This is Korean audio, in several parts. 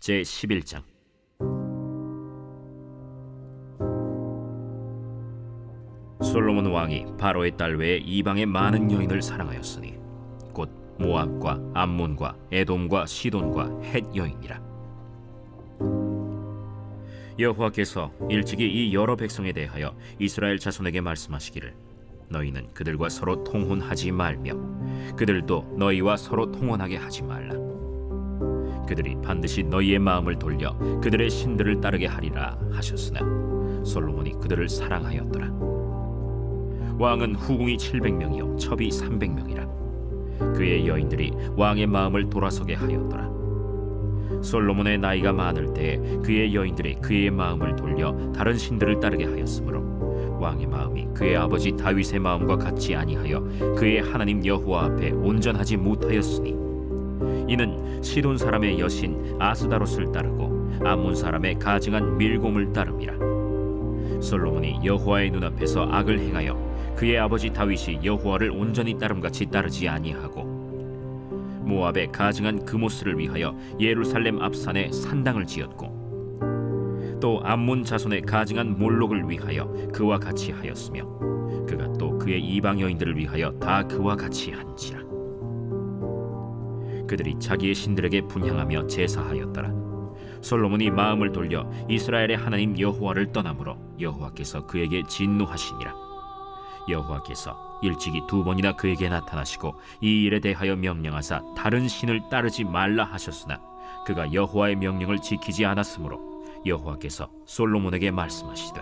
제11장. 솔로몬 왕이 바로의 딸 외에 이방의 많은 여인을 사랑하였으니 곧 모압과 암몬과 에돔과 시돈과 헷 여인이라. 여호와께서 일찍이 이 여러 백성에 대하여 이스라엘 자손에게 말씀하시기를 너희는 그들과 서로 통혼하지 말며 그들도 너희와 서로 통혼하게 하지 말라. 그들이 반드시 너희의 마음을 돌려 그들의 신들을 따르게 하리라 하셨으나 솔로몬이 그들을 사랑하였더라. 왕은 후궁이 700명이요 첩이 300명이라. 그의 여인들이 왕의 마음을 돌아서게 하였더라. 솔로몬의 나이가 많을 때 그의 여인들이 그의 마음을 돌려 다른 신들을 따르게 하였으므로 왕의 마음이 그의 아버지 다윗의 마음과 같지 아니하여 그의 하나님 여호와 앞에 온전하지 못하였으니 이는 시돈 사람의 여신 아스다롯을 따르고 암몬 사람의 가증한 밀곰을 따름이라. 솔로몬이 여호와의 눈앞에서 악을 행하여 그의 아버지 다윗이 여호와를 온전히 따름같이 따르지 아니하고 모압의 가증한 그모스를 위하여 예루살렘 앞산에 산당을 지었고 또 암몬 자손의 가증한 몰록을 위하여 그와 같이 하였으며 그가 또 그의 이방 여인들을 위하여 다 그와 같이 한지라. 그들이 자기의 신들에게 분향하며 제사하였더라. 솔로몬이 마음을 돌려 이스라엘의 하나님 여호와를 떠나므로 여호와께서 그에게 진노하시니라. 여호와께서 일찍이 2번이나 그에게 나타나시고 이 일에 대하여 명령하사 다른 신을 따르지 말라 하셨으나 그가 여호와의 명령을 지키지 않았으므로 여호와께서 솔로몬에게 말씀하시되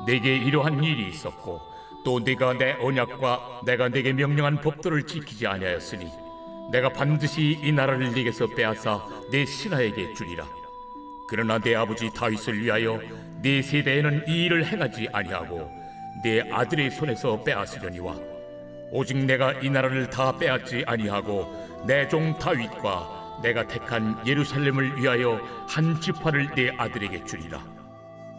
내게 이러한 일이 있었고 또 네가 내 언약과 내가 네게 명령한 법도를 지키지 아니하였으니 내가 반드시 이 나라를 네게서 빼앗아 네 신하에게 주리라. 그러나 네 아버지 다윗을 위하여 네 세대에는 이 일을 행하지 아니하고 네 아들의 손에서 빼앗으려니와 오직 내가 이 나라를 다 빼앗지 아니하고 내 종 다윗과 내가 택한 예루살렘을 위하여 한 지파를 네 아들에게 주리라.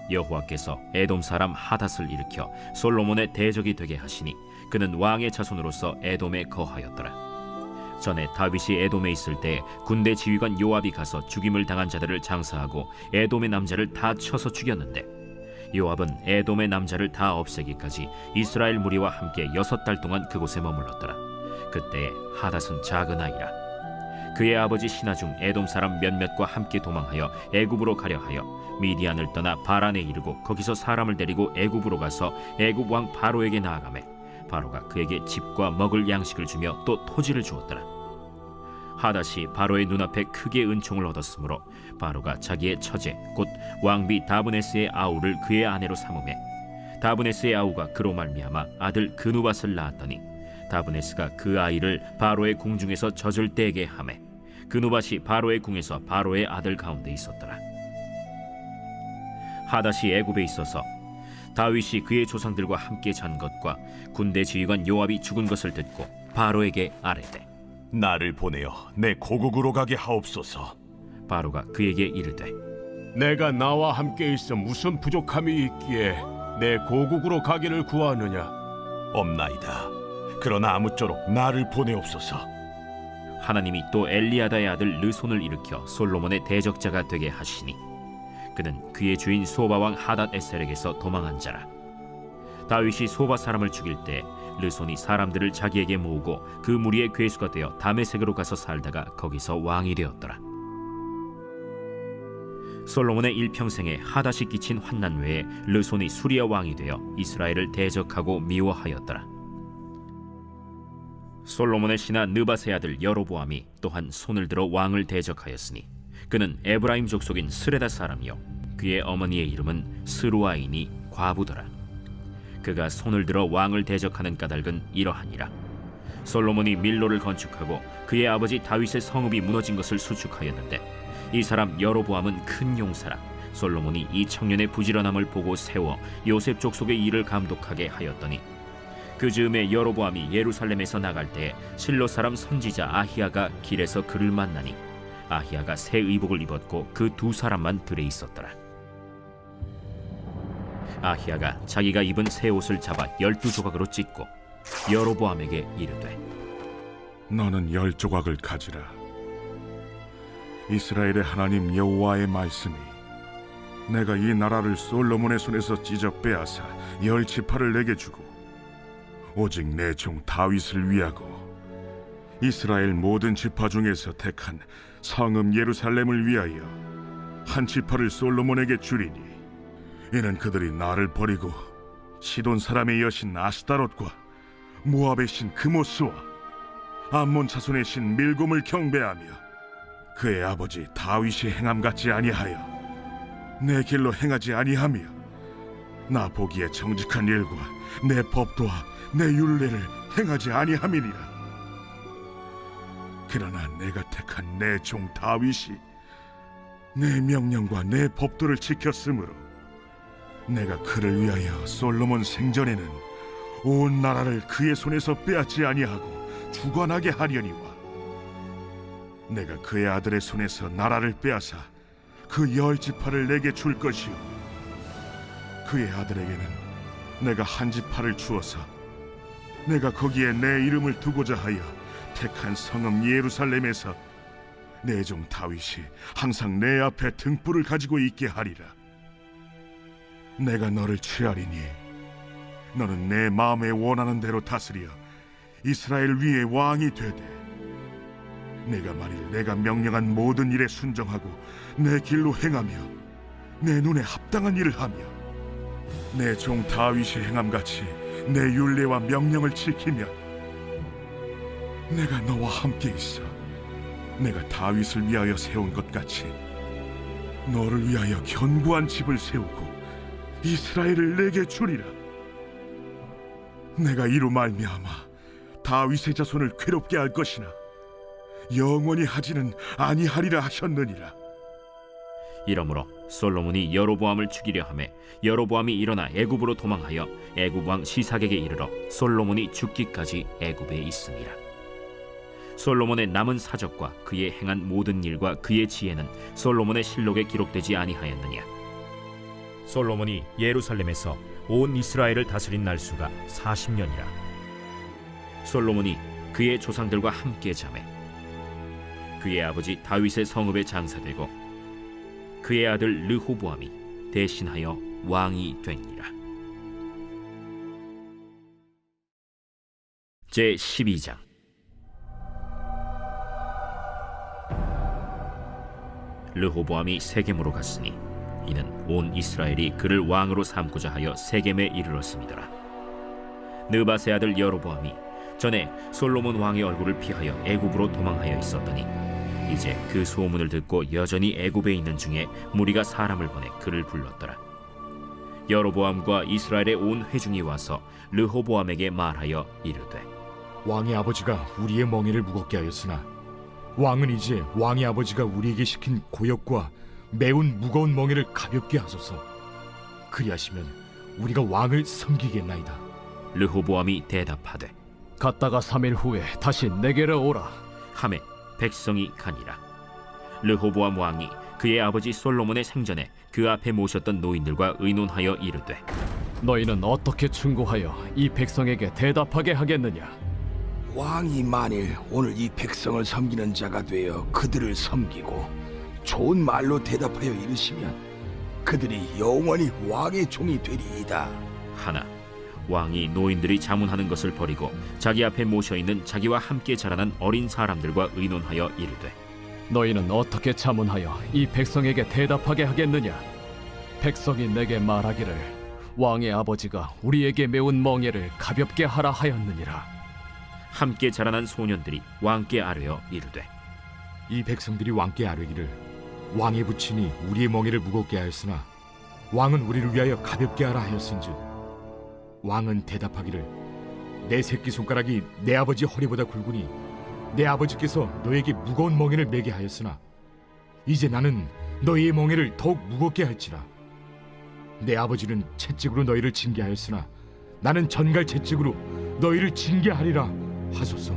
여호와께서 에돔 사람 하닷을 일으켜 솔로몬의 대적이 되게 하시니 그는 왕의 자손으로서 에돔에 거하였더라. 전에 다윗이 에돔에 있을 때 군대 지휘관 요압이 가서 죽임을 당한 자들을 장사하고 에돔의 남자를 다 쳐서 죽였는데 요압은 에돔의 남자를 다 없애기까지 이스라엘 무리와 함께 6달 동안 그곳에 머물렀더라. 그때에 하닷은 작은 아이라. 그의 아버지 신하 중 에돔 사람 몇몇과 함께 도망하여 애굽으로 가려 하여 미디안을 떠나 바란에 이르고 거기서 사람을 데리고 애굽으로 가서 애굽 왕 바로에게 나아가매 바로가 그에게 집과 먹을 양식을 주며 또 토지를 주었더라. 하닷이 바로의 눈앞에 크게 은총을 얻었으므로 바로가 자기의 처제 곧 왕비 다브네스의 아우를 그의 아내로 삼으매 다브네스의 아우가 그로 말미암아 아들 그누밧을 낳았더니 다브네스가 그 아이를 바로의 궁중에서 젖을 떼게 하매 그누밧이 바로의 궁에서 바로의 아들 가운데 있었더라. 하닷이 애굽에 있어서 다윗이 그의 조상들과 함께 잔 것과 군대 지휘관 요압이 죽은 것을 듣고 바로에게 아뢰되 나를 보내어 내 고국으로 가게 하옵소서. 바로가 그에게 이르되 내가 나와 함께 있어 무슨 부족함이 있기에 내 고국으로 가기를 구하느냐? 없나이다. 그러나 아무쪼록 나를 보내옵소서. 하나님이 또 엘리야다의 아들 르손을 일으켜 솔로몬의 대적자가 되게 하시니 그는 그의 주인 소바 왕 하닷 에셀에게서 도망한 자라. 다윗이 소바 사람을 죽일 때 르손이 사람들을 자기에게 모으고 그 무리의 괴수가 되어 다메섹으로 가서 살다가 거기서 왕이 되었더라. 솔로몬의 일평생에 하닷이 끼친 환난 외에 르손이 수리아 왕이 되어 이스라엘을 대적하고 미워하였더라. 솔로몬의 신하 느밧의 아들 여로보암이 또한 손을 들어 왕을 대적하였으니 그는 에브라임 족속인 스레다 사람이요 그의 어머니의 이름은 스루아이니 과부더라. 그가 손을 들어 왕을 대적하는 까닭은 이러하니라. 솔로몬이 밀로를 건축하고 그의 아버지 다윗의 성읍이 무너진 것을 수축하였는데 이 사람 여로보암은 큰 용사라. 솔로몬이 이 청년의 부지런함을 보고 세워 요셉 족속의 일을 감독하게 하였더니 그 즈음에 여로보암이 예루살렘에서 나갈 때 실로 사람 선지자 아히야가 길에서 그를 만나니 아히야가 새 의복을 입었고 그 2사람만 들에 있었더라. 아히야가 자기가 입은 새 옷을 잡아 12조각으로 찢고 여로보암에게 이르되 너는 10조각을 가지라. 이스라엘의 하나님 여호와의 말씀이 내가 이 나라를 솔로몬의 손에서 찢어 빼앗아 10지파를 내게 주고 오직 내 종 다윗을 위하고 이스라엘 모든 지파 중에서 택한 성읍 예루살렘을 위하여 한 지파를 솔로몬에게 주리니 이는 그들이 나를 버리고 시돈 사람의 여신 아스타롯과 모압의 신 그모스와 암몬 자손의 신 밀곰을 경배하며 그의 아버지 다윗이 행함 같지 아니하여 내 길로 행하지 아니하며 나 보기에 정직한 일과 내 법도와 내 율례를 행하지 아니함이니라. 그러나 내가 택한 내 종 다윗이 내 명령과 내 법도를 지켰으므로 내가 그를 위하여 솔로몬 생전에는 온 나라를 그의 손에서 빼앗지 아니하고 주관하게 하려니와 내가 그의 아들의 손에서 나라를 빼앗아 그 10지파를 내게 줄 것이요 그의 아들에게는 내가 한 지파를 주어서 내가 거기에 내 이름을 두고자 하여 택한 성읍 예루살렘에서 내 종 다윗이 항상 내 앞에 등불을 가지고 있게 하리라. 내가 너를 취하리니 너는 내 마음에 원하는 대로 다스려 이스라엘 위에 왕이 되되 내가 만일 내가 명령한 모든 일에 순종하고 내 길로 행하며 내 눈에 합당한 일을 하며 내 종 다윗이 행함같이 내 율례와 명령을 지키면 내가 너와 함께 있어 내가 다윗을 위하여 세운 것 같이 너를 위하여 견고한 집을 세우고 이스라엘을 내게 주리라. 내가 이로 말미암아 다윗의 자손을 괴롭게 할 것이나 영원히 하지는 아니하리라 하셨느니라. 이러므로 솔로몬이 여로보암을 죽이려 하매 여로보암이 일어나 애굽으로 도망하여 애굽 왕 시삭에게 이르러 솔로몬이 죽기까지 애굽에 있음이라. 솔로몬의 남은 사적과 그의 행한 모든 일과 그의 지혜는 솔로몬의 실록에 기록되지 아니하였느냐. 솔로몬이 예루살렘에서 온 이스라엘을 다스린 날수가 40년이라. 솔로몬이 그의 조상들과 함께 자매 그의 아버지 다윗의 성읍에 장사되고 그의 아들 르호보암이 대신하여 왕이 되니라. 제 12장. 르호보암이 세겜으로 갔으니 이는 온 이스라엘이 그를 왕으로 삼고자 하여 세겜에 이르렀습니다. 느밧의 아들 여로보암이 전에 솔로몬 왕의 얼굴을 피하여 애굽으로 도망하여 있었더니 이제 그 소문을 듣고 여전히 애굽에 있는 중에 무리가 사람을 보내 그를 불렀더라. 여로보암과 이스라엘의 온 회중이 와서 르호보암에게 말하여 이르되 왕의 아버지가 우리의 멍에를 무겁게 하였으나 왕은 이제 왕의 아버지가 우리에게 시킨 고역과 매운 무거운 멍에를 가볍게 하소서. 그리하시면 우리가 왕을 섬기겠나이다. 르호보암이 대답하되 갔다가 3일 후에 다시 내게로 오라. 하매 백성이 가니라. 르호보암 왕이 그의 아버지 솔로몬의 생전에 그 앞에 모셨던 노인들과 의논하여 이르되 너희는 어떻게 충고하여 이 백성에게 대답하게 하겠느냐? 왕이 만일 오늘 이 백성을 섬기는 자가 되어 그들을 섬기고 좋은 말로 대답하여 이르시면 그들이 영원히 왕의 종이 되리이다. 하나 왕이 노인들이 자문하는 것을 버리고 자기 앞에 모셔있는 자기와 함께 자라난 어린 사람들과 의논하여 이르되 너희는 어떻게 자문하여 이 백성에게 대답하게 하겠느냐? 백성이 내게 말하기를 왕의 아버지가 우리에게 메운 멍에를 가볍게 하라 하였느니라. 함께 자라난 소년들이 왕께 아뢰어 이르되 이 백성들이 왕께 아뢰기를 왕의 부친이 우리의 멍에를 무겁게 하였으나 왕은 우리를 위하여 가볍게 하라 하였은즉 왕은 대답하기를 내 새끼손가락이 내 아버지 허리보다 굵으니 내 아버지께서 너에게 무거운 멍에를 매게 하였으나 이제 나는 너희의 멍에를 더욱 무겁게 할지라. 내 아버지는 채찍으로 너희를 징계하였으나 나는 전갈 채찍으로 너희를 징계하리라 하소서.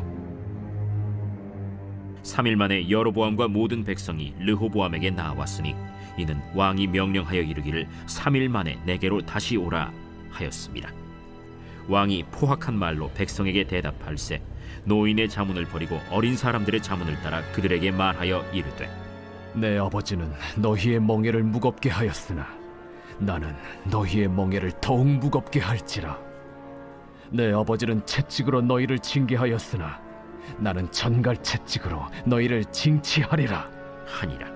3일 만에 여로보암과 모든 백성이 르호보암에게 나왔으니 이는 왕이 명령하여 이르기를 3일 만에 내게로 다시 오라 하였습니다. 왕이 포악한 말로 백성에게 대답할세 노인의 자문을 버리고 어린 사람들의 자문을 따라 그들에게 말하여 이르되 내 아버지는 너희의 멍에를 무겁게 하였으나 나는 너희의 멍에를 더욱 무겁게 할지라. 내 아버지는 채찍으로 너희를 징계하였으나 나는 전갈 채찍으로 너희를 징치하리라 하니라.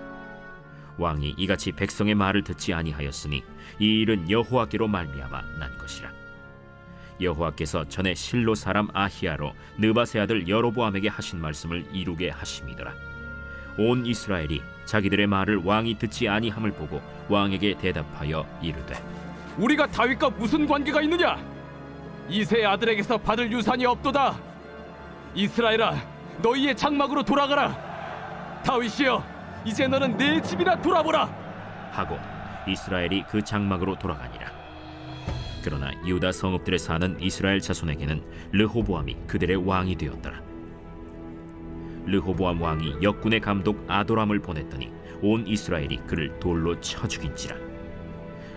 왕이 이같이 백성의 말을 듣지 아니하였으니 이 일은 여호와께로 말미암아 난 것이라. 여호와께서 전에 실로 사람 아히야로 느바세 아들 여로보암에게 하신 말씀을 이루게 하심이더라. 온 이스라엘이 자기들의 말을 왕이 듣지 아니함을 보고 왕에게 대답하여 이르되, 우리가 다윗과 무슨 관계가 있느냐? 이새의 아들에게서 받을 유산이 없도다. 이스라엘아, 너희의 장막으로 돌아가라. 다윗이여, 이제 너는 내 집이나 돌아보라 하고 이스라엘이 그 장막으로 돌아가니라. 그러나 유다 성읍들에 사는 이스라엘 자손에게는 르호보암이 그들의 왕이 되었더라. 르호보암 왕이 역군의 감독 아도람을 보냈더니 온 이스라엘이 그를 돌로 쳐 죽인지라.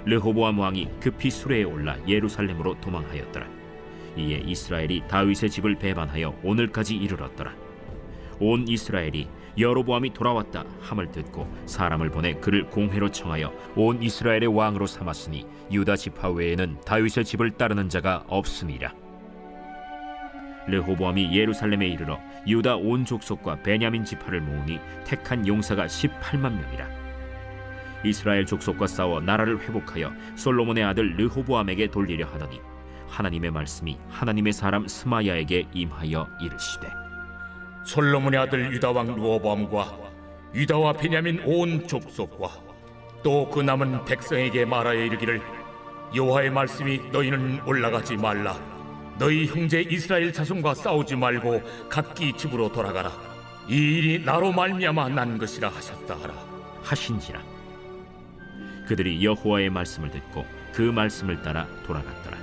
르호보암 왕이 급히 수레에 올라 예루살렘으로 도망하였더라. 이에 이스라엘이 다윗의 집을 배반하여 오늘까지 이르렀더라. 온 이스라엘이 여로보암이 돌아왔다 함을 듣고 사람을 보내 그를 공회로 청하여 온 이스라엘의 왕으로 삼았으니 유다 지파 외에는 다윗의 집을 따르는 자가 없으니라. 르호보암이 예루살렘에 이르러 유다 온 족속과 베냐민 지파를 모으니 택한 용사가 18만 명이라. 이스라엘 족속과 싸워 나라를 회복하여 솔로몬의 아들 르호보암에게 돌리려 하더니 하나님의 말씀이 하나님의 사람 스마야에게 임하여 이르시되, 솔로몬의 아들 유다 왕 르호보암과 유다와 베냐민 온 족속과 또 그 남은 백성에게 말하여 이르기를, 여호와의 말씀이 너희는 올라가지 말라. 너희 형제 이스라엘 자손과 싸우지 말고 각기 집으로 돌아가라. 이 일이 나로 말미암아 난 것이라 하셨다 하라 하신지라. 그들이 여호와의 말씀을 듣고 그 말씀을 따라 돌아갔더라.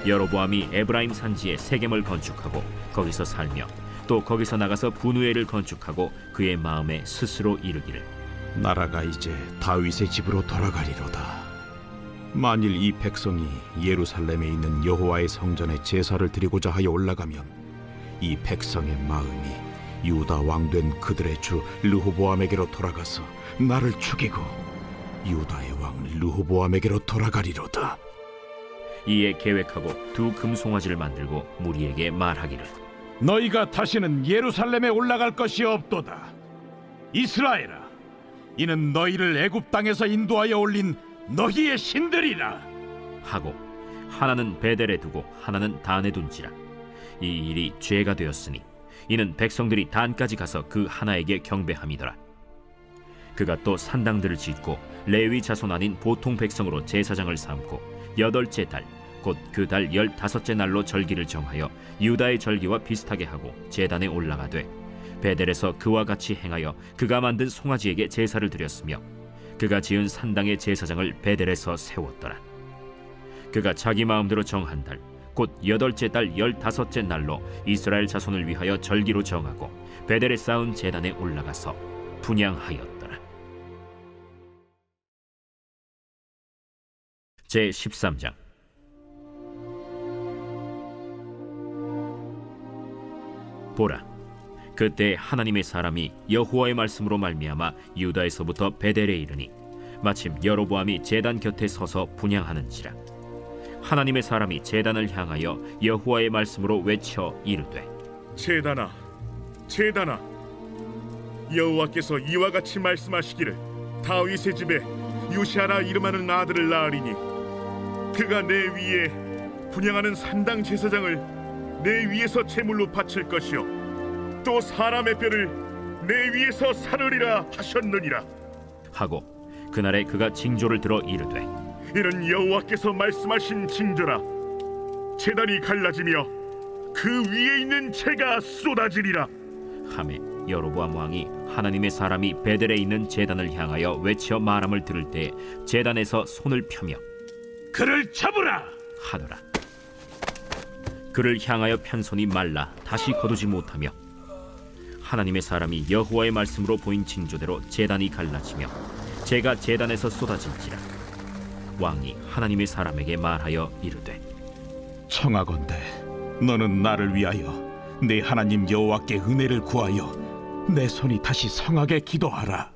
여로보암이 에브라임 산지에 세겜을 건축하고 거기서 살며 또 거기서 나가서 분우엘을 건축하고 그의 마음에 스스로 이르기를, 나라가 이제 다윗의 집으로 돌아가리로다. 만일 이 백성이 예루살렘에 있는 여호와의 성전에 제사를 드리고자 하여 올라가면 이 백성의 마음이 유다 왕된 그들의 주 르호보암에게로 돌아가서 나를 죽이고 유다의 왕 르호보암에게로 돌아가리로다. 이에 계획하고 두 금송아지를 만들고 무리에게 말하기를, 너희가 다시는 예루살렘에 올라갈 것이 없도다. 이스라엘아, 이는 너희를 애굽 땅에서 인도하여 올린 너희의 신들이라. 하고 하나는 베델에 두고 하나는 단에 둔지라. 이 일이 죄가 되었으니 이는 백성들이 단까지 가서 그 하나에게 경배함이더라. 그가 또 산당들을 짓고 레위 자손 아닌 보통 백성으로 제사장을 삼고 8째 달 곧 그 달 15째 날로 절기를 정하여 유다의 절기와 비슷하게 하고 제단에 올라가되 베델에서 그와 같이 행하여 그가 만든 송아지에게 제사를 드렸으며 그가 지은 산당의 제사장을 베델에서 세웠더라. 그가 자기 마음대로 정한 달 곧 8째 달 15째 날로 이스라엘 자손을 위하여 절기로 정하고 베델에 쌓은 제단에 올라가서 분향하였더라. 제13장. 보라, 그때 하나님의 사람이 여호와의 말씀으로 말미암아 유다에서부터 베델에 이르니 마침 여로보암이 제단 곁에 서서 분향하는지라. 하나님의 사람이 제단을 향하여 여호와의 말씀으로 외쳐 이르되, 제단아, 제단아, 여호와께서 이와 같이 말씀하시기를, 다윗의 집에 요시아라 이름하는 아들을 낳으리니 그가 내 위에 분향하는 산당 제사장을 내 위에서 제물로 바칠 것이요 또 사람의 뼈를 내 위에서 사르리라 하셨느니라. 하고 그날에 그가 징조를 들어 이르되, 이는 여호와께서 말씀하신 징조라. 제단이 갈라지며 그 위에 있는 재가 쏟아지리라. 하매 여로보암 왕이 하나님의 사람이 베델에 있는 제단을 향하여 외쳐 말함을 들을 때 제단에서 손을 펴며 그를 잡으라 하더라. 그를 향하여 편 손이 말라 다시 거두지 못하며 하나님의 사람이 여호와의 말씀으로 보인 징조대로 제단이 갈라지며 재가 제단에서 쏟아질지라. 왕이 하나님의 사람에게 말하여 이르되, 청하건대 너는 나를 위하여 내 하나님 여호와께 은혜를 구하여 내 손이 다시 성하게 기도하라.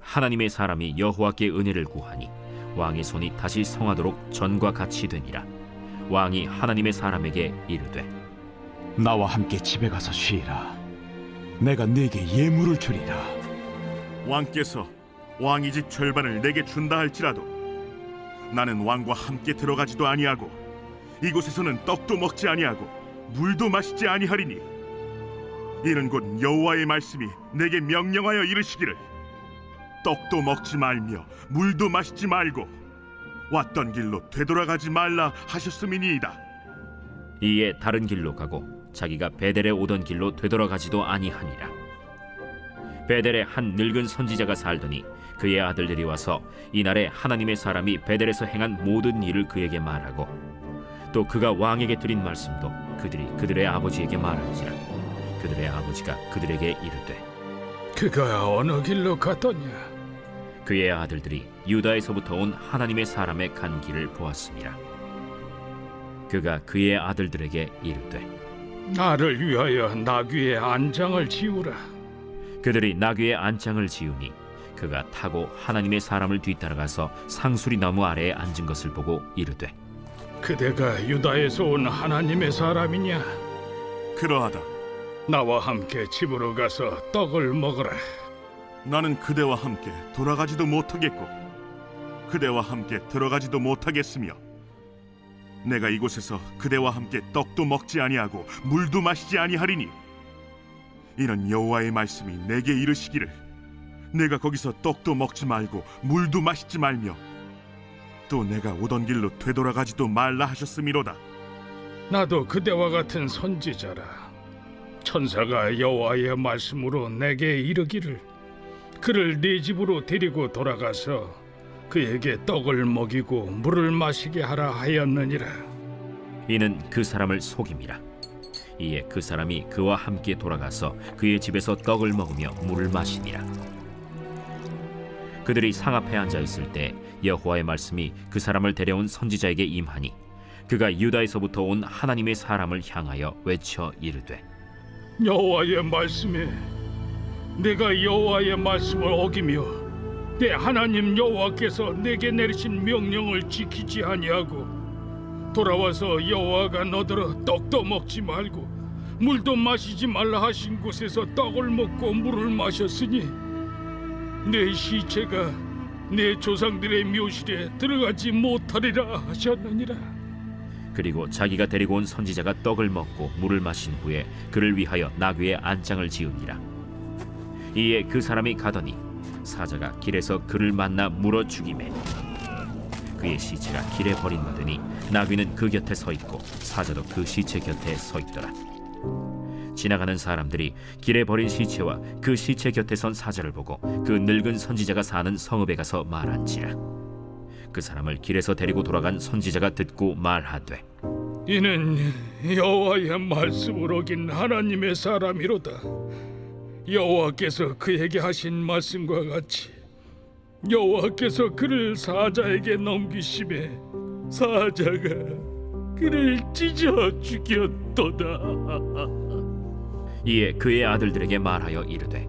하나님의 사람이 여호와께 은혜를 구하니 왕의 손이 다시 성하도록 전과 같이 되니라. 왕이 하나님의 사람에게 이르되 나와 함께 집에 가서 쉬라. 내가 네게 예물을 주리라. 왕께서 왕의 집 절반을 내게 준다 할지라도 나는 왕과 함께 들어가지도 아니하고 이곳에서는 떡도 먹지 아니하고 물도 마시지 아니하리니 이는 곧 여호와의 말씀이 내게 명령하여 이르시기를 떡도 먹지 말며 물도 마시지 말고 왔던 길로 되돌아가지 말라 하셨음이니이다. 이에 다른 길로 가고 자기가 베델에 오던 길로 되돌아가지도 아니하니라. 베델에 한 늙은 선지자가 살더니 그의 아들들이 와서 이날에 하나님의 사람이 베델에서 행한 모든 일을 그에게 말하고 또 그가 왕에게 드린 말씀도 그들이 그들의 아버지에게 말한지라. 그들의 아버지가 그들에게 이르되 그가 어느 길로 갔더냐? 그의 아들들이 유다에서부터 온 하나님의 사람의 간 길을 보았습니다. 그가 그의 아들들에게 이르되 나를 위하여 나귀의 안장을 지우라. 그들이 나귀의 안장을 지으니 그가 타고 하나님의 사람을 뒤따라가서 상수리 나무 아래에 앉은 것을 보고 이르되 그대가 유다에서 온 하나님의 사람이냐? 그러하다. 나와 함께 집으로 가서 떡을 먹으라. 나는 그대와 함께 돌아가지도 못하겠고 그대와 함께 들어가지도 못하겠으며 내가 이곳에서 그대와 함께 떡도 먹지 아니하고 물도 마시지 아니하리니 이는 여호와의 말씀이 내게 이르시기를 내가 거기서 떡도 먹지 말고 물도 마시지 말며 또 내가 오던 길로 되돌아가지도 말라 하셨음이로다. 나도 그대와 같은 선지자라. 천사가 여호와의 말씀으로 내게 이르기를 그를 네 집으로 데리고 돌아가서 그에게 떡을 먹이고 물을 마시게 하라 하였느니라. 이는 그 사람을 속임이라. 이에 그 사람이 그와 함께 돌아가서 그의 집에서 떡을 먹으며 물을 마시니라. 그들이 상 앞에 앉아 있을 때 여호와의 말씀이 그 사람을 데려온 선지자에게 임하니 그가 유다에서부터 온 하나님의 사람을 향하여 외쳐 이르되 여호와의 말씀에 내가 여호와의 말씀을 어기며 내 하나님 여호와께서 내게 내리신 명령을 지키지 아니하고 돌아와서 여호와가 너더러 떡도 먹지 말고 물도 마시지 말라 하신 곳에서 떡을 먹고 물을 마셨으니 내 시체가 내 조상들의 묘실에 들어가지 못하리라 하셨느니라. 그리고 자기가 데리고 온 선지자가 떡을 먹고 물을 마신 후에 그를 위하여 나귀의 안장을 지으니라. 이에 그 사람이 가더니 사자가 길에서 그를 만나 물어 죽이매 그의 시체가 길에 버림받으니 나귀는 그 곁에 서 있고 사자도 그 시체 곁에 서 있더라. 지나가는 사람들이 길에 버린 시체와 그 시체 곁에 선 사자를 보고 그 늙은 선지자가 사는 성읍에 가서 말한지라. 그 사람을 길에서 데리고 돌아간 선지자가 듣고 말하되 이는 여호와의 말씀을 어긴 하나님의 사람이로다. 여호와께서 그에게 하신 말씀과 같이 여호와께서 그를 사자에게 넘기심에 사자가 그를 찢어 죽였도다. 이에 그의 아들들에게 말하여 이르되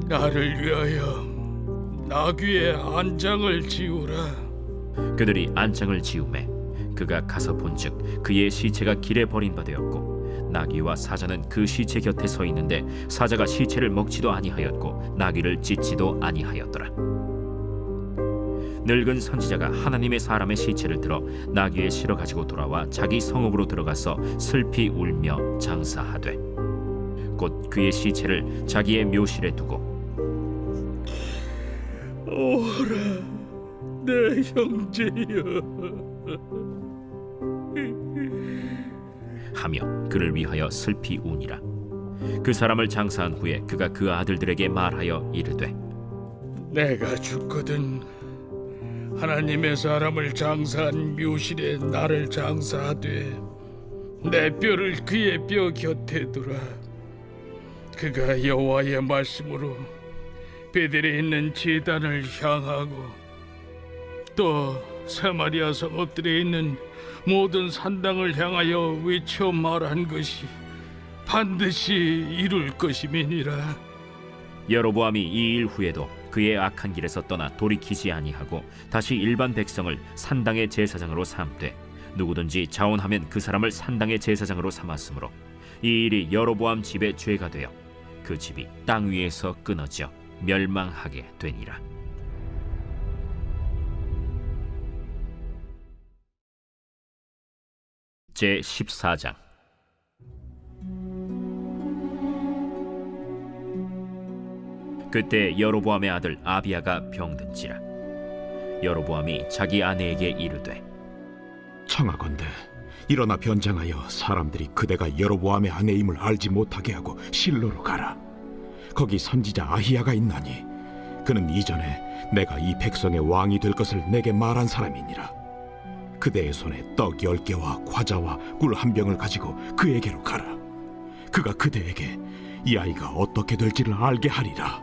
나를 위하여 나귀의 안장을 지우라. 그들이 안장을 지우매 그가 가서 본즉 그의 시체가 길에 버림받았고 나귀와 사자는 그 시체 곁에 서 있는데 사자가 시체를 먹지도 아니하였고 나귀를 찢지도 아니하였더라. 늙은 선지자가 하나님의 사람의 시체를 들어 나귀에 실어 가지고 돌아와 자기 성읍으로 들어가서 슬피 울며 장사하되 곧 그의 시체를 자기의 묘실에 두고 오라 내 형제여 하며 그를 위하여 슬피 우니라. 그 사람을 장사한 후에 그가 그 아들들에게 말하여 이르되 내가 죽거든 하나님의 사람을 장사한 묘실에 나를 장사하되 내 뼈를 그의 뼈 곁에 두라. 그가 여호와의 말씀으로 베델에 있는 제단을 향하고 또 사마리아 성읍들에 있는 모든 산당을 향하여 외쳐 말한 것이 반드시 이룰 것임이니라. 여로보암이 이 일 후에도 그의 악한 길에서 떠나 돌이키지 아니하고 다시 일반 백성을 산당의 제사장으로 삼되 누구든지 자원하면 그 사람을 산당의 제사장으로 삼았으므로 이 일이 여로보암 집의 죄가 되어 그 집이 땅 위에서 끊어져 멸망하게 되니라. 제 14장. 그때 여로보암의 아들 아비야가 병든지라. 여로보암이 자기 아내에게 이르되 청하건대 일어나 변장하여 사람들이 그대가 여로보암의 아내임을 알지 못하게 하고 실로로 가라. 거기 선지자 아히야가 있나니 그는 이전에 내가 이 백성의 왕이 될 것을 내게 말한 사람이니라. 그대의 손에 떡 10개와 과자와 꿀 1병을 가지고 그에게로 가라. 그가 그대에게 이 아이가 어떻게 될지를 알게 하리라.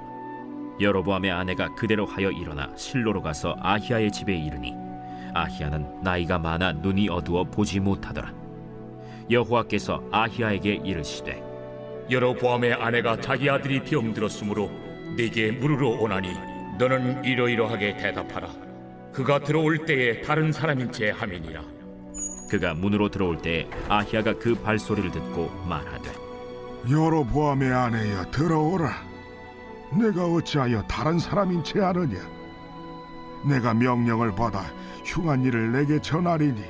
여로보암의 아내가 그대로 하여 일어나 실로로 가서 아히야의 집에 이르니 아히야는 나이가 많아 눈이 어두워 보지 못하더라. 여호와께서 아히야에게 이르시되 여로보암의 아내가 자기 아들이 병들었으므로 네게 물으러 오나니 너는 이러이러하게 대답하라. 그가 들어올 때에 다른 사람인 채 함이니라. 그가 문으로 들어올 때에 아히야가 그 발소리를 듣고 말하되 여로보암의 아내여 들어오라. 내가 어찌하여 다른 사람인 채 아느냐? 내가 명령을 받아 흉한 일을 내게 전하리니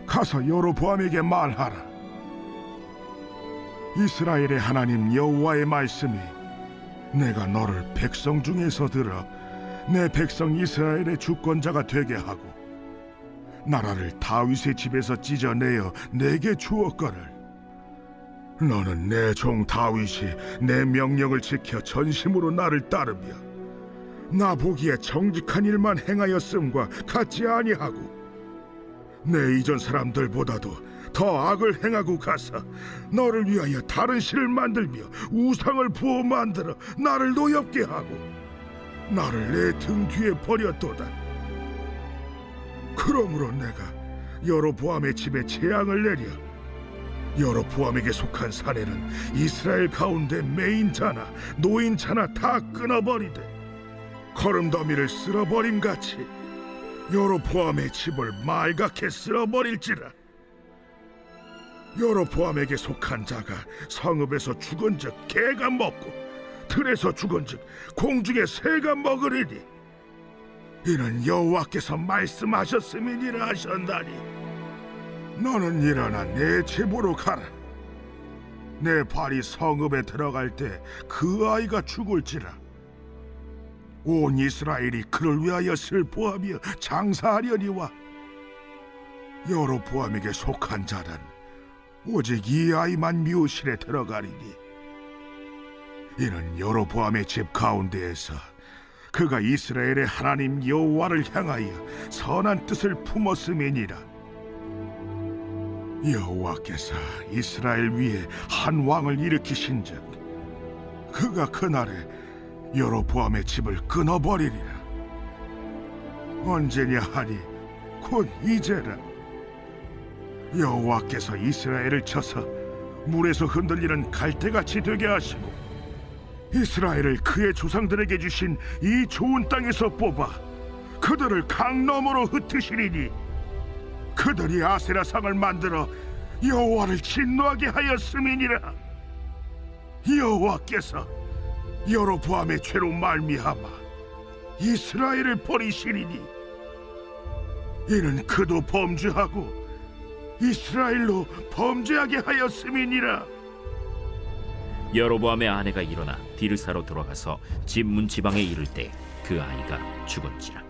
가서 여로보암에게 말하라. 이스라엘의 하나님 여호와의 말씀이 내가 너를 백성 중에서 들어 내 백성 이스라엘의 주권자가 되게 하고 나라를 다윗의 집에서 찢어내어 내게 주었거늘. 너는 내 종 다윗이 내 명령을 지켜 전심으로 나를 따르며 나 보기에 정직한 일만 행하였음과 같지 아니하고 내 이전 사람들보다도 더 악을 행하고 가서 너를 위하여 다른 신을 만들며 우상을 부어 만들어 나를 노엽게 하고 나를 내 등 뒤에 버렸도다. 그러므로 내가 여로보암의 집에 재앙을 내려 여로보암에게 속한 사내는 이스라엘 가운데 매인자나 노인자나 다 끊어버리되 거름더미를 쓸어버림같이 여로보암의 집을 말갛게 쓸어버릴지라. 여로보암에게 속한 자가 성읍에서 죽은즉 개가 먹고 들에서 죽은즉 공중의 새가 먹으리니 이는 여호와께서 말씀하셨음이니라 하셨나니 너는 일어나 내 집으로 가라. 내 발이 성읍에 들어갈 때 그 아이가 죽을지라. 온 이스라엘이 그를 위하여 슬퍼하며 장사하려니와 여로보암에게 속한 자는 오직 이 아이만 묘실에 들어가리니 이는 여로보암의 집 가운데에서 그가 이스라엘의 하나님 여호와를 향하여 선한 뜻을 품었음이니라. 여호와께서 이스라엘 위에 한 왕을 일으키신즉 그가 그날에 여로보암의 집을 끊어버리리라. 언제냐 하니 곧 이제라. 여호와께서 이스라엘을 쳐서 물에서 흔들리는 갈대같이 되게 하시고 이스라엘을 그의 조상들에게 주신 이 좋은 땅에서 뽑아 그들을 강 너머로 흩으시리니 그들이 아세라상을 만들어 여호와를 진노하게 하였음이니라. 여호와께서 여로보암의 죄로 말미암아 이스라엘을 버리시리니 이는 그도 범죄하고 이스라엘로 범죄하게 하였음이니라. 여로보암의 아내가 일어나 디르사로 들어가서 집 문 지방에 이를 때 그 아이가 죽은지라.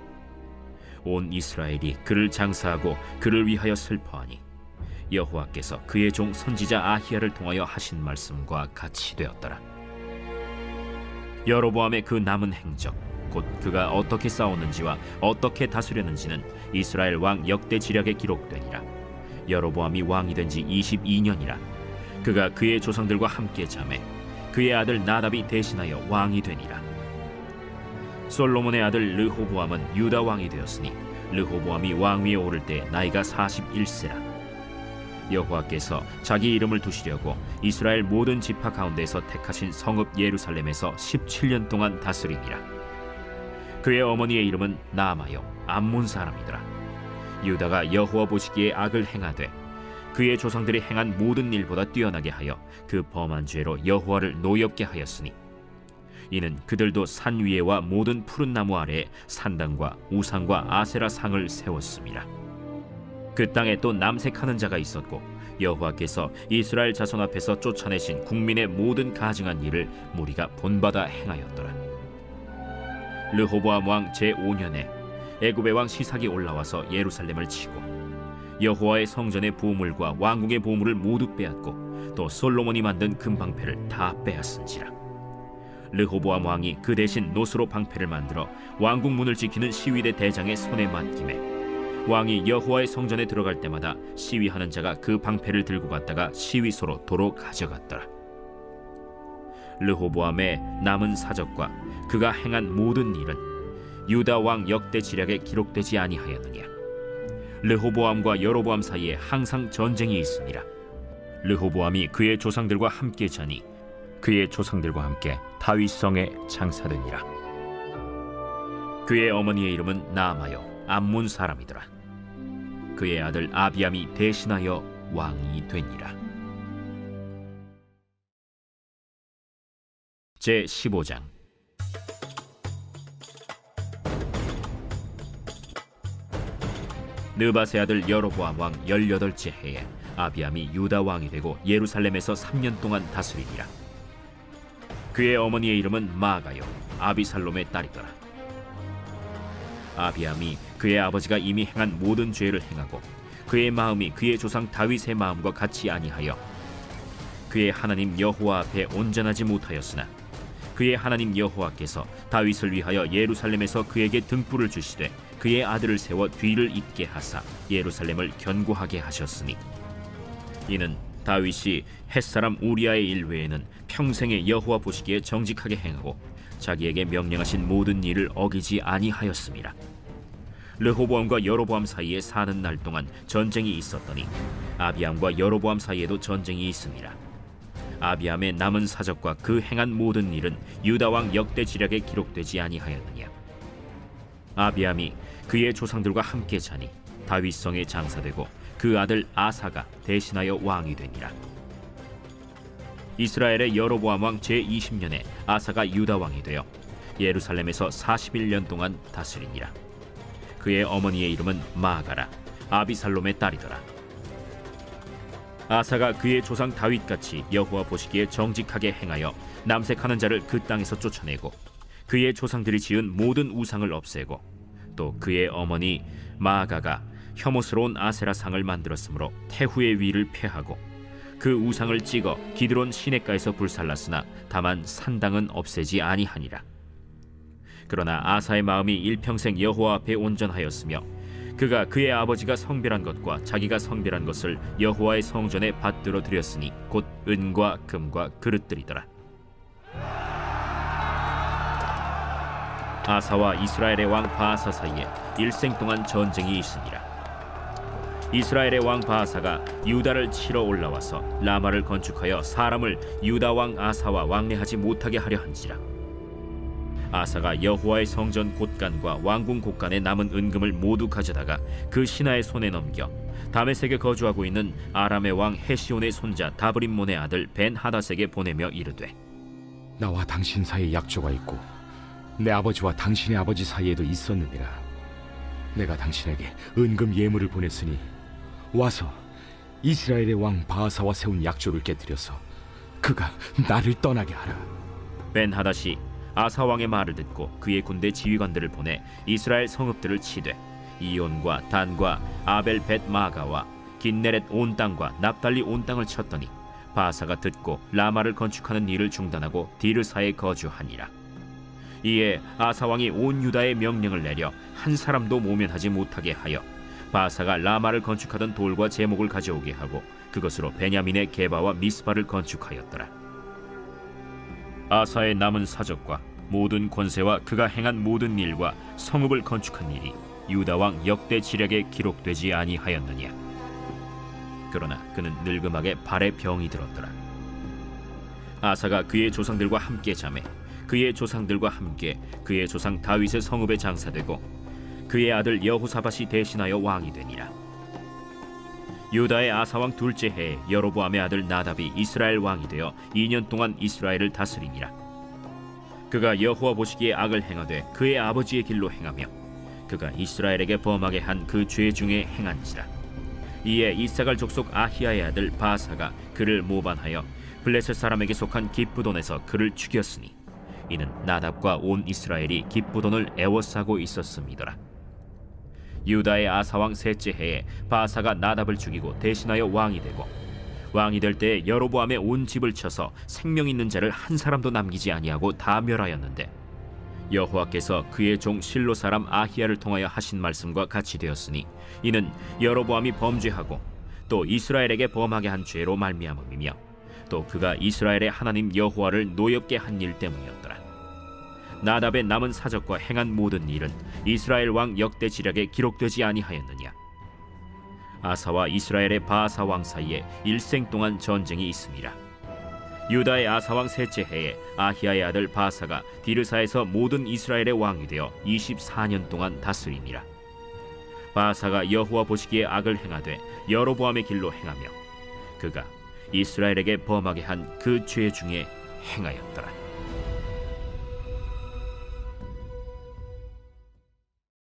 온 이스라엘이 그를 장사하고 그를 위하여 슬퍼하니 여호와께서 그의 종 선지자 아히야를 통하여 하신 말씀과 같이 되었더라. 여로보암의 그 남은 행적 곧 그가 어떻게 싸웠는지와 어떻게 다스렸는지는 이스라엘 왕 역대 지략에 기록되니라. 여로보암이 왕이 된 지 22년이라. 그가 그의 조상들과 함께 자매 그의 아들 나답이 대신하여 왕이 되니라. 솔로몬의 아들 르호보암은 유다 왕이 되었으니 르호보암이 왕위에 오를 때 나이가 41세라. 여호와께서 자기 이름을 두시려고 이스라엘 모든 지파 가운데서 택하신 성읍 예루살렘에서 17년 동안 다스리니라. 그의 어머니의 이름은 나아마요 암몬 사람이더라. 유다가 여호와 보시기에 악을 행하되 그의 조상들이 행한 모든 일보다 뛰어나게 하여 그 범한 죄로 여호와를 노엽게 하였으니 이는 그들도 산 위에와 모든 푸른 나무 아래에 산당과 우상과 아세라 상을 세웠습니다. 그 땅에 또 남색하는 자가 있었고 여호와께서 이스라엘 자손 앞에서 쫓아내신 국민의 모든 가증한 일을 무리가 본받아 행하였더라. 르호보암 왕 제5년에 애굽의 왕 시삭이 올라와서 예루살렘을 치고 여호와의 성전의 보물과 왕궁의 보물을 모두 빼앗고 또 솔로몬이 만든 금방패를 다 빼앗은지라. 르호보암 왕이 그 대신 노스로 방패를 만들어 왕궁 문을 지키는 시위대 대장의 손에 맡김에 왕이 여호와의 성전에 들어갈 때마다 시위하는 자가 그 방패를 들고 갔다가 시위소로 도로 가져갔더라. 르호보암의 남은 사적과 그가 행한 모든 일은 유다 왕 역대 지략에 기록되지 아니하였느냐. 르호보암과 여로보암 사이에 항상 전쟁이 있습니다. 르호보암이 그의 조상들과 함께 자니 그의 조상들과 함께 다윗성에 장사되니라. 그의 어머니의 이름은 나아마요 암몬 사람이더라. 그의 아들 아비암이 대신하여 왕이 되니라. 제15장. 느밧의 아들 여로보암 왕 18째 해에 아비암이 유다 왕이 되고 예루살렘에서 3년 동안 다스리니라. 그의 어머니의 이름은 마아가요 아비살롬의 딸이더라. 아비암이 그의 아버지가 이미 행한 모든 죄를 행하고 그의 마음이 그의 조상 다윗의 마음과 같이 아니하여 그의 하나님 여호와 앞에 온전하지 못하였으나 그의 하나님 여호와께서 다윗을 위하여 예루살렘에서 그에게 등불을 주시되 그의 아들을 세워 뒤를 잇게 하사 예루살렘을 견고하게 하셨으니 이는 다윗이 햇사람 우리아의 일 외에는 평생에 여호와 보시기에 정직하게 행하고 자기에게 명령하신 모든 일을 어기지 아니하였습니다. 르호보암과 여로보암 사이에 사는 날 동안 전쟁이 있었더니 아비암과 여로보암 사이에도 전쟁이 있습니다. 아비암의 남은 사적과 그 행한 모든 일은 유다 왕 역대 지략에 기록되지 아니하였느냐. 아비암이 그의 조상들과 함께 자니 다윗성에 장사되고 그 아들 아사가 대신하여 왕이 되니라. 이스라엘의 여로보암 왕 제20년에 아사가 유다 왕이 되어 예루살렘에서 41년 동안 다스리니라. 그의 어머니의 이름은 마아가라 아비살롬의 딸이더라. 아사가 그의 조상 다윗같이 여호와 보시기에 정직하게 행하여 남색하는 자를 그 땅에서 쫓아내고 그의 조상들이 지은 모든 우상을 없애고 또 그의 어머니 마아가가 혐오스러운 아세라 상을 만들었으므로 태후의 위를 폐하고 그 우상을 찍어 기드론 시냇가에서 불살랐으나 다만 산당은 없애지 아니하니라. 그러나 아사의 마음이 일평생 여호와 앞에 온전하였으며 그가 그의 아버지가 성별한 것과 자기가 성별한 것을 여호와의 성전에 받들어 드렸으니 곧 은과 금과 그릇들이더라. 아사와 이스라엘의 왕 바아사 사이에 일생 동안 전쟁이 있으니라. 이스라엘의 왕 바아사가 유다를 치러 올라와서 라마를 건축하여 사람을 유다 왕 아사와 왕래하지 못하게 하려 한지라. 아사가 여호와의 성전 곳간과 왕궁 곳간에 남은 은금을 모두 가져다가 그 신하의 손에 넘겨 다메섹에 거주하고 있는 아람의 왕 헤시온의 손자 다브림몬의 아들 벤하닷에게 보내며 이르되 나와 당신 사이에 약조가 있고 내 아버지와 당신의 아버지 사이에도 있었느니라. 내가 당신에게 은금 예물을 보냈으니 와서 이스라엘의 왕 바아사와 세운 약조를 깨뜨려서 그가 나를 떠나게 하라. 벤하닷이 아사 왕의 말을 듣고 그의 군대 지휘관들을 보내 이스라엘 성읍들을 치되 이온과 단과 아벨 벳 마가와 긴네렛 온 땅과 납달리 온 땅을 쳤더니 바아사가 듣고 라마를 건축하는 일을 중단하고 디르사에 거주하니라. 이에 아사 왕이 온 유다에 명령을 내려 한 사람도 모면하지 못하게 하여 바아사가 라마를 건축하던 돌과 제목을 가져오게 하고 그것으로 베냐민의 게바와 미스바를 건축하였더라. 아사의 남은 사적과 모든 권세와 그가 행한 모든 일과 성읍을 건축한 일이 유다 왕 역대 지략에 기록되지 아니하였느냐. 그러나 그는 늙음하게 발에 병이 들었더라. 아사가 그의 조상들과 함께 자매 그의 조상들과 함께 그의 조상 다윗의 성읍에 장사되고 그의 아들 여호사밧이 대신하여 왕이 되니라. 유다의 아사 왕 둘째 해에 여로보암의 아들 나답이 이스라엘 왕이 되어 2년 동안 이스라엘을 다스리니라. 그가 여호와 보시기에 악을 행하되 그의 아버지의 길로 행하며 그가 이스라엘에게 범하게 한 그 죄 중에 행한지라. 이에 이사갈 족속 아히야의 아들 바사가 그를 모반하여 블레셋 사람에게 속한 깁부돈에서 그를 죽였으니 이는 나답과 온 이스라엘이 깁부돈을 애워싸고 있었음이더라. 유다의 아사 왕 셋째 해에 바사가 나답을 죽이고 대신하여 왕이 되고 왕이 될 때에 여로보암의 온 집을 쳐서 생명 있는 자를 한 사람도 남기지 아니하고 다 멸하였는데 여호와께서 그의 종 실로 사람 아히야를 통하여 하신 말씀과 같이 되었으니 이는 여로보암이 범죄하고 또 이스라엘에게 범하게 한 죄로 말미암음이며 또 그가 이스라엘의 하나님 여호와를 노엽게 한 일 때문이었더라. 나답의 남은 사적과 행한 모든 일은 이스라엘 왕 역대 지략에 기록되지 아니하였느냐. 아사와 이스라엘의 바사 왕 사이에 일생 동안 전쟁이 있음이라. 유다의 아사 왕 셋째 해에 아히야의 아들 바사가 디르사에서 모든 이스라엘의 왕이 되어 24년 동안 다스리니라. 바사가 여호와 보시기에 악을 행하되 여로보암의 길로 행하며 그가 이스라엘에게 범하게 한 그 죄 중에 행하였더라.